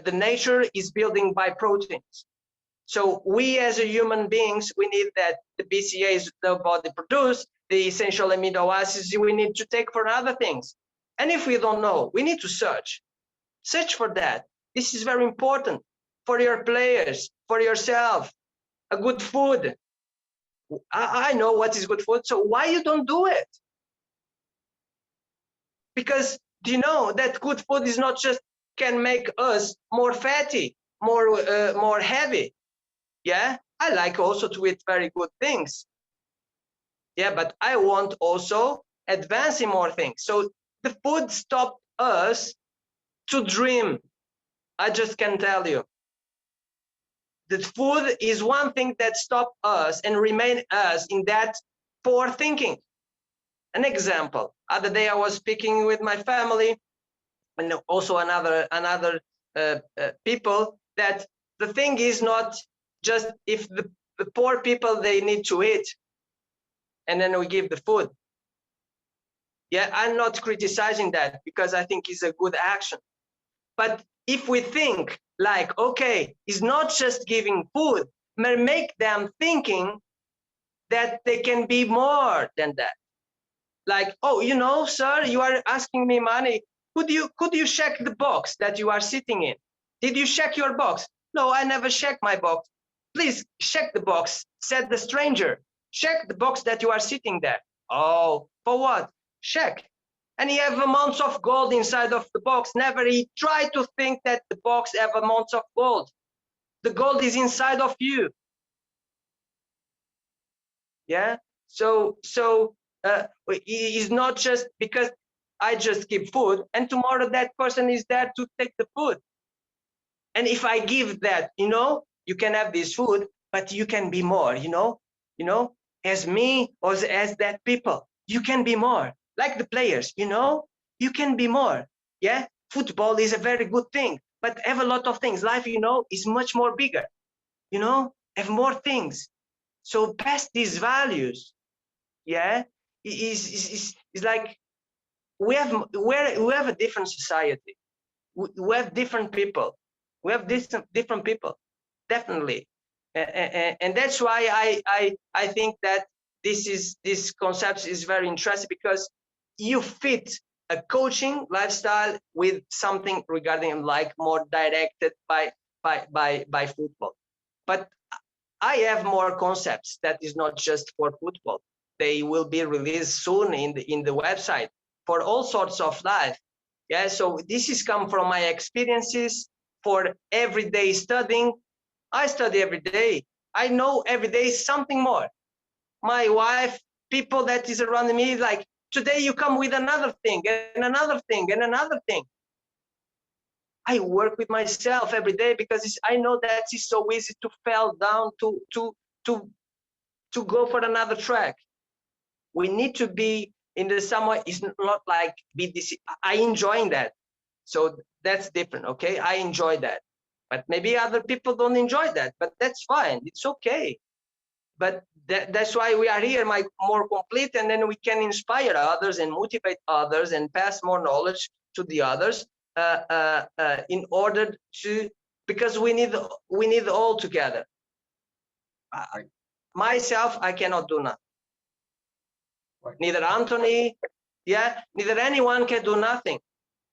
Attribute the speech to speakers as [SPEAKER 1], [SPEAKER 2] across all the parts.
[SPEAKER 1] the nature is building by proteins. So we as a human beings, we need that the BCAAs the body produce, the essential amino acids we need to take for other things. And if we don't know, we need to search for that. This is very important for your players, for yourself. A good food. I know what is good food, so why you don't do it? Because do you know that good food is not just can make us more fatty, more heavy? Yeah, I like also to eat very good things. Yeah, but I want also advancing more things. So the food stopped us to dream. I just can tell you. The food is one thing that stopped us and remain us in that poor thinking. An example, other day I was speaking with my family and also another people, that the thing is not just if the poor people, they need to eat and then we give the food. Yeah, I'm not criticizing that because I think it's a good action. But if we think like, okay, it's not just giving food, but make them thinking that they can be more than that. Like, oh, you know, sir, you are asking me money. Could you check the box that you are sitting in? Did you check your box? No, I never check my box. Please check the box, said the stranger. Check the box that you are sitting there. Oh, for what? Check. And he have amounts of gold inside of the box. Never he tried to think that the box have amounts of gold. The gold is inside of you. Yeah. So it's not just because I just give food and tomorrow that person is there to take the food. And if I give that, you know, you can have this food, but you can be more, you know, as me or as that people, you can be more. Like the players, you know, you can be more. Yeah, football is a very good thing, but have a lot of things. Life, you know, is much more bigger, you know, have more things. So pass these values. Yeah, is like we have a different society. We have different people. We have different people, definitely, and that's why I think that this concept is very interesting because you fit a coaching lifestyle with something regarding like more directed by football. But I have more concepts that is not just for football. They will be released soon in the website for all sorts of life. Yeah, so this is come from my experiences for everyday studying. I study every day. I know every day something more. My wife, people that is around me, like today you come with another thing and another thing and another thing. I work with myself every day because I know that it's so easy to fall down to go for another track. We need to be in the somewhere. It's not like be this. I enjoying that, so that's different. Okay, I enjoy that, but maybe other people don't enjoy that, but that's fine. It's okay. But that's why we are here, more complete, and then we can inspire others and motivate others and pass more knowledge to the others in order to, because we need all together. Myself, I cannot do nothing. Neither Anthony, yeah, neither anyone can do nothing.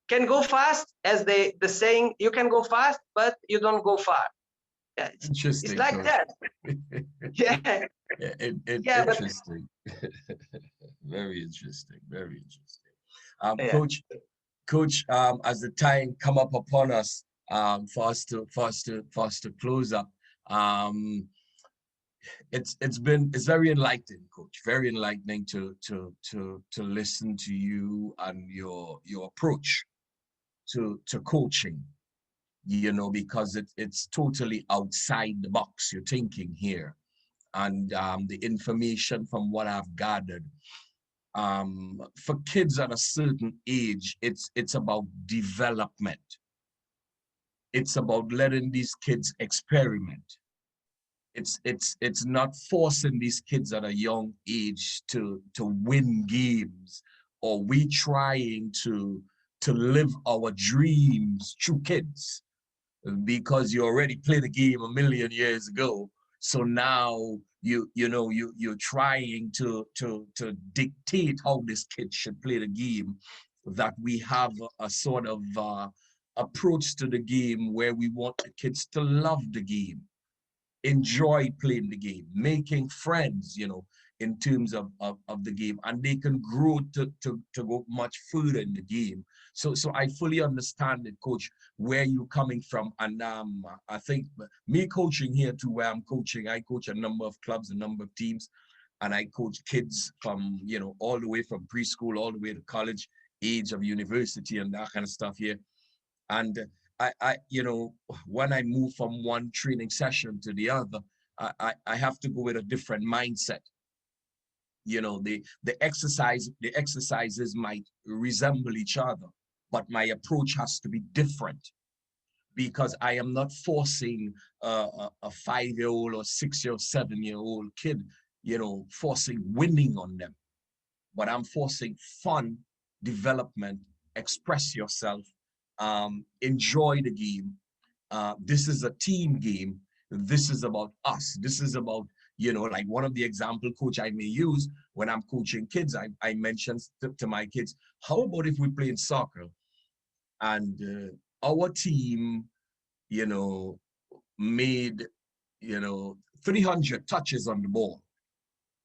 [SPEAKER 1] Can go fast, as the saying, you can go fast, but you don't go far. Yeah, it's like coach. That. Yeah.
[SPEAKER 2] Interesting. Very interesting. Very interesting. Yeah. Coach, as the time come up upon us, for us to close up, it's very enlightening, Coach. Very enlightening to listen to you and your approach to coaching. You know, because it's totally outside the box. You're thinking here, and the information from what I've gathered, for kids at a certain age, it's about development. It's about letting these kids experiment. It's not forcing these kids at a young age to win games, or we trying to live our dreams through kids. because you already played the game a million years ago. So now you're trying to dictate how this kid should play the game. That we have a sort of approach to the game where we want the kids to love the game, enjoy playing the game, making friends, in terms of the game, and they can grow to go much further in the game. So I fully understand it, Coach, where you're coming from. And I think me coaching here too, where I'm coaching, I coach a number of clubs, a number of teams, and I coach kids from, all the way from preschool all the way to college age of university and that kind of stuff here. And when I move from one training session to the other, I have to go with a different mindset. The exercises might resemble each other, but my approach has to be different, because I am not forcing a 5-year-old or 6-year or 7-year-old kid, forcing winning on them, but I'm forcing fun, development, express yourself, enjoy the game. This is a team game. This is about us. This is about, like one of the example, Coach, I may use when I'm coaching kids, I mentioned to my kids, how about if we play in soccer and our team, made, 300 touches on the ball,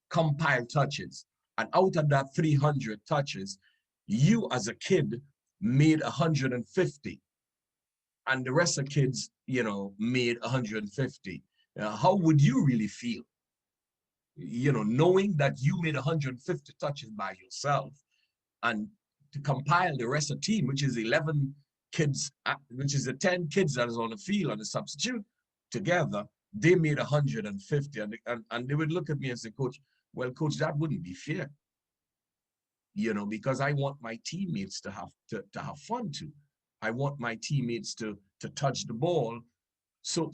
[SPEAKER 2] compiled touches. And out of that 300 touches, you as a kid made 150. And the rest of kids, made 150. How would you really feel? Knowing that you made 150 touches by yourself, and to compile the rest of the team, which is 11 kids, which is the 10 kids that is on the field on the substitute together, they made 150. And they would look at me and say, Coach, well, Coach, that wouldn't be fair. Because I want my teammates to have fun too. I want my teammates to touch the ball. So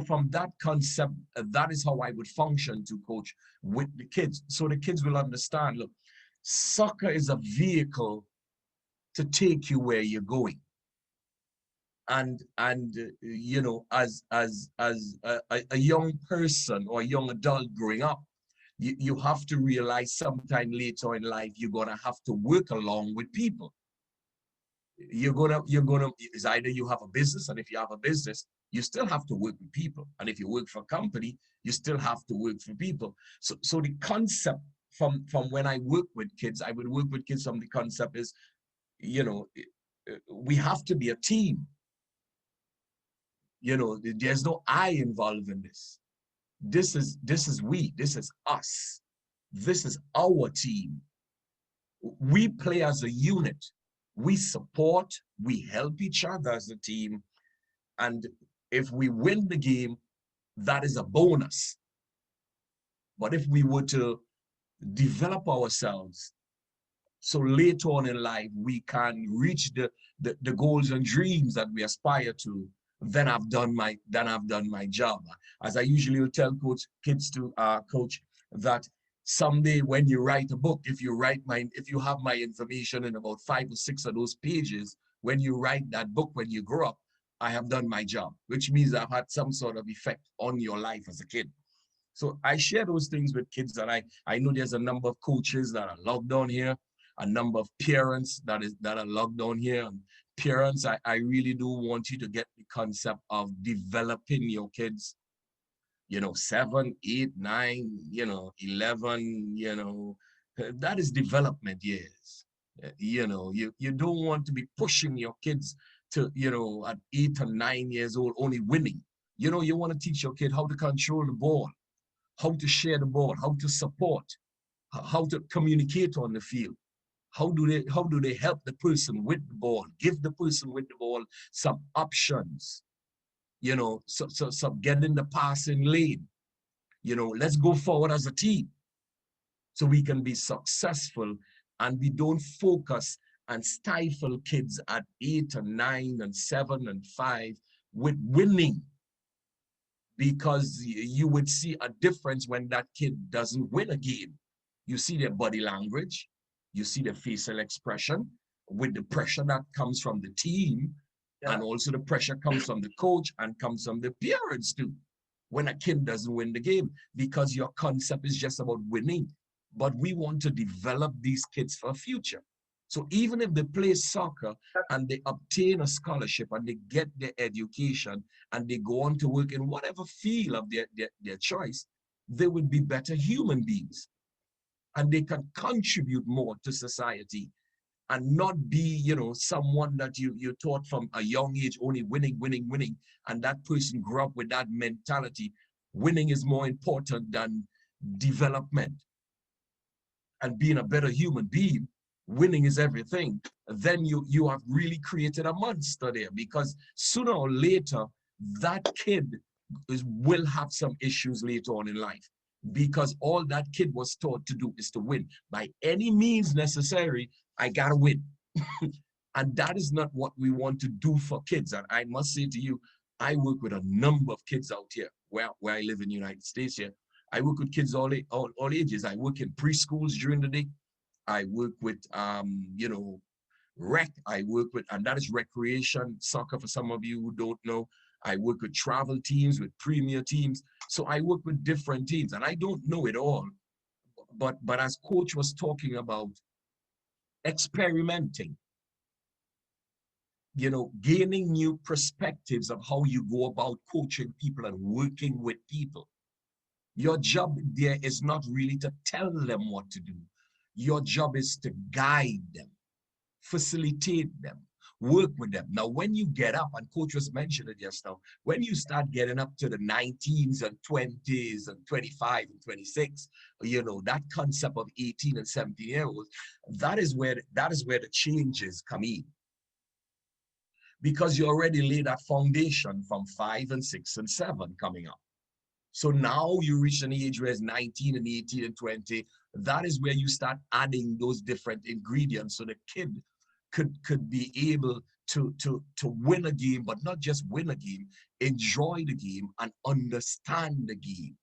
[SPEAKER 2] from that concept, that is how I would function to coach with the kids. So the kids will understand, look, soccer is a vehicle to take you where you're going. And as a young person or a young adult growing up, you have to realize sometime later in life, you're gonna have to work along with people. You're gonna, it's either you have a business, and if you have a business, you still have to work with people. And if you work for a company, you still have to work for people. So the concept from when I work with kids, I would work with kids from the concept is, we have to be a team. There's no I involved in this. This is we, this is us. This is our team. We play as a unit. We support, we help each other as a team. And if we win the game, that is a bonus. But if we were to develop ourselves, so later on in life, we can reach the goals and dreams that we aspire to, then I've done my job. As I usually will tell kids to coach, that someday when you write a book, if you have my information in about 5 or 6 of those pages, when you write that book, when you grow up, I have done my job, which means I've had some sort of effect on your life as a kid. So I share those things with kids, and I know there's a number of coaches that are logged on here, a number of parents that are logged on here. And parents, I really do want you to get the concept of developing your kids, 7, 8, 9, 11, that is development years. You don't want to be pushing your kids to, at 8 or 9 years old, only winning. You want to teach your kid how to control the ball, how to share the ball, how to support, how to communicate on the field. How do they help the person with the ball? Give the person with the ball some options, so get in the passing lane. Let's go forward as a team so we can be successful, and we don't focus and stifle kids at 8 and 9 and 7 and 5 with winning, because you would see a difference when that kid doesn't win a game. You see their body language, you see the facial expression with the pressure that comes from the team. And also the pressure comes from the coach and comes from the parents too, when a kid doesn't win the game, because your concept is just about winning. But we want to develop these kids for a future. So even if they play soccer and they obtain a scholarship and they get their education and they go on to work in whatever field of their choice, they would be better human beings. And they can contribute more to society and not be, you know, someone that you taught from a young age only winning, winning, winning. And that person grew up with that mentality. Winning is more important than development and being a better human being. Winning is everything. Then you have really created a monster there, because sooner or later that kid will have some issues later on in life, because all that kid was taught to do is to win by any means necessary. I gotta win. And that is not what we want to do for kids. And I must say to you, I work with a number of kids out here where I live in the United States here. I work with kids all ages. I work in preschools during the day. I work with, you know, rec. I work with, and that is recreation soccer for some of you who don't know. I work with travel teams, with premier teams. So I work with different teams, and I don't know it all. But as coach was talking about experimenting, you know, gaining new perspectives of how you go about coaching people and working with people. Your job there is not really to tell them what to do. Your job is to guide them, facilitate them, work with them. Now, when you get up, and coach was mentioned it just now, when you start getting up to the 19s and 20s and 25 and 26, you know, that concept of 18 and 17-year-olds, that is where the changes come in. Because you already laid that foundation from 5 and 6 and 7 coming up. So now you reach an age where it's 19 and 18 and 20. That is where you start adding those different ingredients so the kid could be able to win a game, but not just win a game, enjoy the game and understand the game.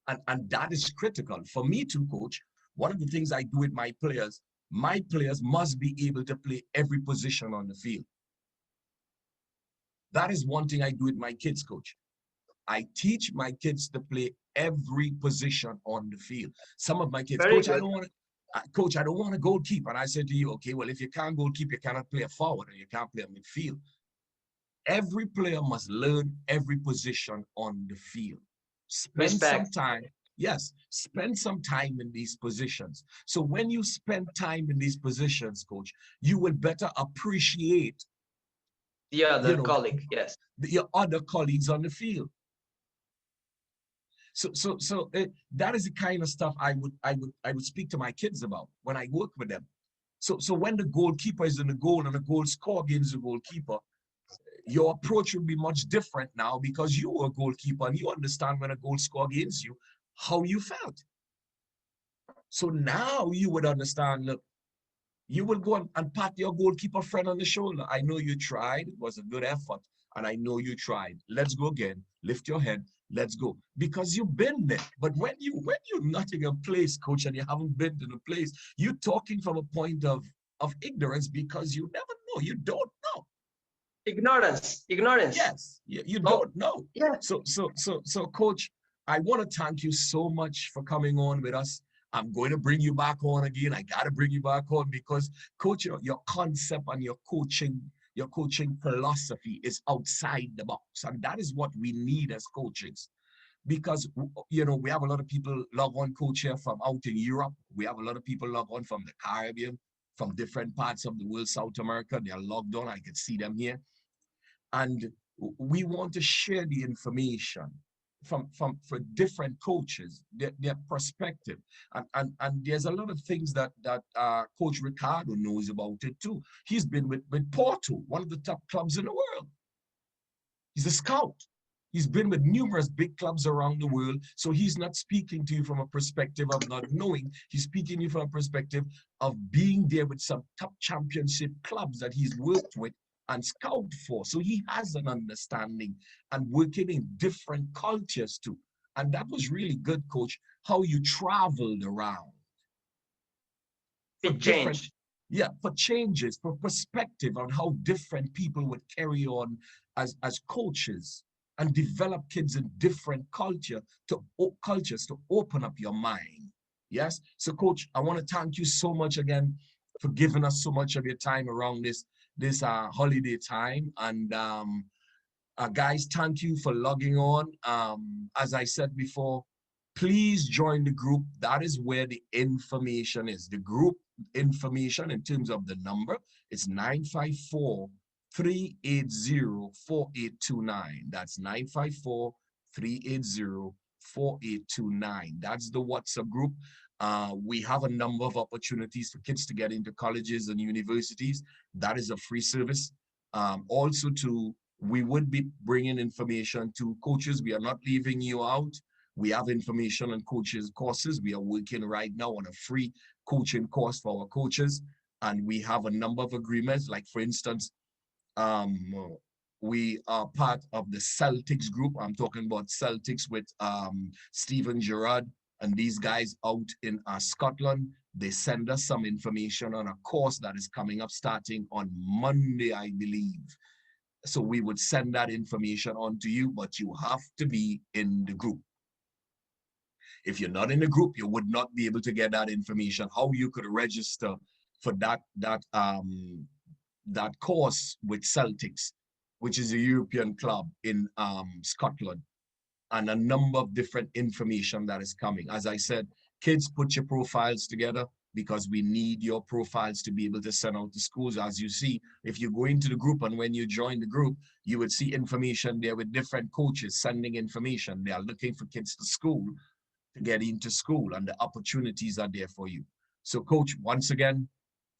[SPEAKER 2] And that is critical. For me to coach, one of the things I do with my players must be able to play every position on the field. That is one thing I do with my kids, coach. I teach my kids to play every position on the field. Some of my kids, coach, I don't want to goalkeep. And I said to you, okay, well, if you can't goalkeep, you cannot play a forward and you can't play a midfield. Every player must learn every position on the field. Spend some time in these positions. So when you spend time in these positions, coach, you will better appreciate
[SPEAKER 1] the other colleague, yes,
[SPEAKER 2] your other colleagues on the field. So that is the kind of stuff I would speak to my kids about when I work with them. So when the goalkeeper is in the goal and the goal score against the goalkeeper, your approach will be much different now, because you were a goalkeeper and you understand when a goal score against you, how you felt. So now you would understand, look, you will go and pat your goalkeeper friend on the shoulder. I know you tried, it was a good effort, and I know you tried. Let's go again, lift your head, let's go. Because you've been there. But when you're not in a place, coach, and you haven't been in a place, you're talking from a point of ignorance, because you never know, you don't know.
[SPEAKER 1] Ignorance.
[SPEAKER 2] Yes, you don't know.
[SPEAKER 1] Yeah.
[SPEAKER 2] So coach, I want to thank you so much for coming on with us. I'm going to bring you back on again. I got to bring you back on because, coach, your concept and your coaching philosophy is outside the box. And that is what we need as coaches. Because, you know, we have a lot of people log on, coach, here from out in Europe. We have a lot of people log on from the Caribbean, from different parts of the world, South America. They're logged on. I can see them here. And we want to share the information for different coaches, their perspective. And there's a lot of things that Coach Ricardo knows about it too. He's been with Porto, one of the top clubs in the world. He's a scout. He's been with numerous big clubs around the world. So he's not speaking to you from a perspective of not knowing. He's speaking to you from a perspective of being there with some top championship clubs that he's worked with and scout for. So he has an understanding and working in different cultures too. And that was really good, coach, how you traveled around.
[SPEAKER 1] Big change.
[SPEAKER 2] yeah, for changes, for perspective on how different people would carry on as coaches and develop kids in different cultures to open up your mind. Yes. So, Coach, I want to thank you so much again for giving us so much of your time around this holiday time. And guys, thank you for logging on. As I said before, please join the group. That is where the information is. The group information in terms of the number, it's 954-380-4829. That's 954-380-4829. That's the WhatsApp group. We have a number of opportunities for kids to get into colleges and universities. That is a free service. Also, we would be bringing information to coaches. We are not leaving you out. We have information on coaches courses. We are working right now on a free coaching course for our coaches. And we have a number of agreements. Like, for instance, we are part of the Celtics group. I'm talking about Celtics with Steven Gerrard and these guys out in Scotland. They send us some information on a course that is coming up starting on Monday, I believe. So we would send that information on to you, but you have to be in the group. If you're not in the group, you would not be able to get that information. How you could register for that course with Celtics, which is a European club in Scotland, and a number of different information that is coming. As I said, kids, put your profiles together because we need your profiles to be able to send out to schools. As you see, if you go into the group and when you join the group, you would see information there with different coaches sending information. They are looking for kids to school, to get into school, and the opportunities are there for you. So, Coach, once again,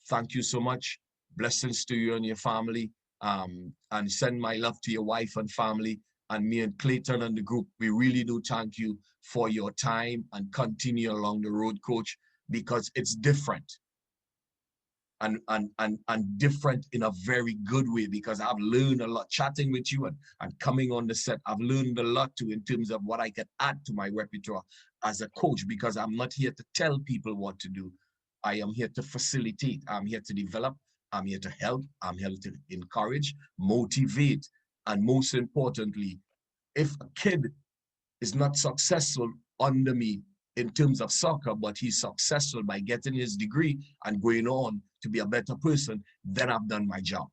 [SPEAKER 2] thank you so much. Blessings to you and your family. And send my love to your wife and family. And me and Clayton and the group, we really do thank you for your time, and continue along the road, Coach, because it's different. And different in a very good way, because I've learned a lot chatting with you and coming on the set. I've learned a lot too in terms of what I can add to my repertoire as a coach, because I'm not here to tell people what to do. I am here to facilitate. I'm here to develop. I'm here to help. I'm here to encourage, motivate, and most importantly, if a kid is not successful under me in terms of soccer, but he's successful by getting his degree and going on to be a better person, then I've done my job.